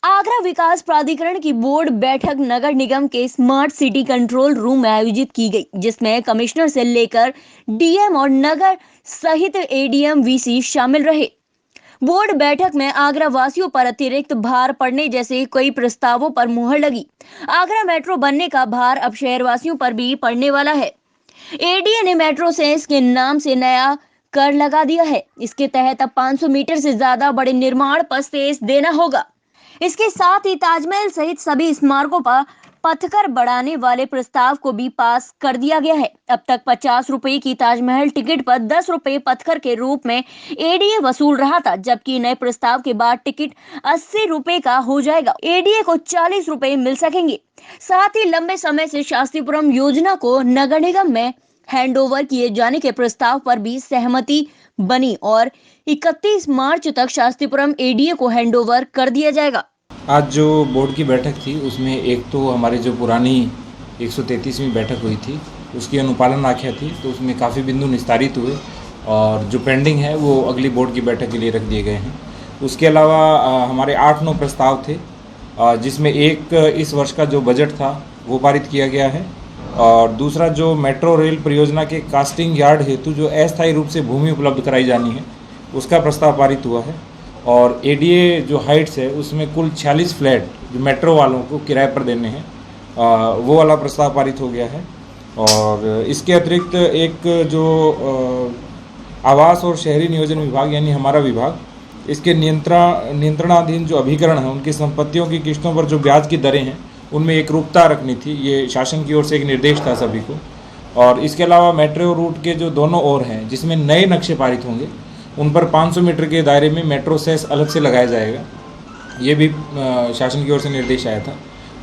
आगरा विकास प्राधिकरण की बोर्ड बैठक नगर निगम के स्मार्ट सिटी कंट्रोल रूम में आयोजित की गई, जिसमें कमिश्नर से लेकर डीएम और नगर सहित एडीएम वीसी शामिल रहे। बोर्ड बैठक में आगरा वासियों पर अतिरिक्त भार पड़ने जैसे कई प्रस्तावों पर मुहर लगी। आगरा मेट्रो बनने का भार अब शहरवासियों पर भी पड़ने वाला है। एडीए ने मेट्रो सेस के नाम से नया कर लगा दिया है। इसके तहत अब 500 मीटर से ज्यादा बड़े निर्माण पर सेस देना होगा। इसके साथ ही ताजमहल सहित सभी स्मारकों पर पथकर बढ़ाने वाले प्रस्ताव को भी पास कर दिया गया है। अब तक 50 रुपए की ताजमहल टिकट पर 10 रुपए पथकर के रूप में एडीए वसूल रहा था, जबकि नए प्रस्ताव के बाद टिकट 80 रुपए का हो जाएगा। एडीए को 40 रुपए मिल सकेंगे। साथ ही लंबे समय से शास्त्रीपुरम योजना को नगर निगम में हैंडओवर किए जाने के प्रस्ताव पर भी सहमति बनी और 31 मार्च तक शास्त्रीपुरम एडीए को हैंडओवर कर दिया जाएगा। आज जो बोर्ड की बैठक थी उसमें एक तो हमारी जो पुरानी 133वीं बैठक हुई थी उसकी अनुपालन आख्या थी, तो उसमें काफ़ी बिंदु निस्तारित हुए और जो पेंडिंग है वो अगली बोर्ड की बैठक के लिए रख दिए गए हैं। उसके अलावा हमारे 8-9 प्रस्ताव थे, जिसमें एक इस वर्ष का जो बजट था वो पारित किया गया है और दूसरा जो मेट्रो रेल परियोजना के कास्टिंग यार्ड हेतु जो अस्थायी रूप से भूमि उपलब्ध कराई जानी है उसका प्रस्ताव पारित हुआ है और एडीए जो हाइट्स है उसमें कुल 46 फ्लैट जो मेट्रो वालों को किराए पर देने हैं वो वाला प्रस्ताव पारित हो गया है। और इसके अतिरिक्त एक जो आवास और शहरी नियोजन विभाग यानी हमारा विभाग, इसके नियंत्रणाधीन जो अभिकरण हैं उनकी संपत्तियों की किस्तों पर जो ब्याज की दरें हैं उनमें एक रूपता रखनी थी। ये शासन की ओर से एक निर्देश था सभी को। और इसके अलावा मेट्रो रूट के जो दोनों ओर हैं जिसमें नए नक्शे पारित होंगे उन पर 500 मीटर के दायरे में मेट्रो सेस अलग से लगाया जाएगा, ये भी शासन की ओर से निर्देश आया था।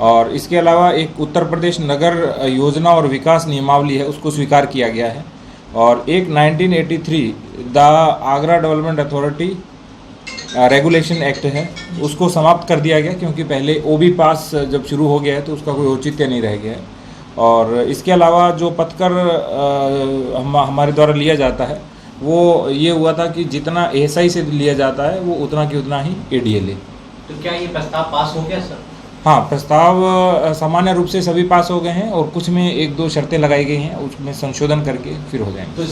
और इसके अलावा एक उत्तर प्रदेश नगर योजना और विकास नियमावली है उसको स्वीकार किया गया है और एक 1983 the Agra development authority regulation act है उसको समाप्त कर दिया गया, क्योंकि पहले ओबी पास जब शुरू हो गया है तो उसका कोई औचित्य नहीं रह गया है। और इसके अलावा जो पथकर हमारे द्वारा लिया जाता है वो ये हुआ था कि जितना एएसआई से लिया जाता है वो उतना की उतना ही एडीए ले। तो क्या ये प्रस्ताव पास हो गया सर? हाँ, प्रस्ताव सामान्य रूप से सभी पास हो गए हैं और कुछ में 1-2 शर्तें लगाई गई हैं, उसमें संशोधन करके फिर हो जाएंगे। तो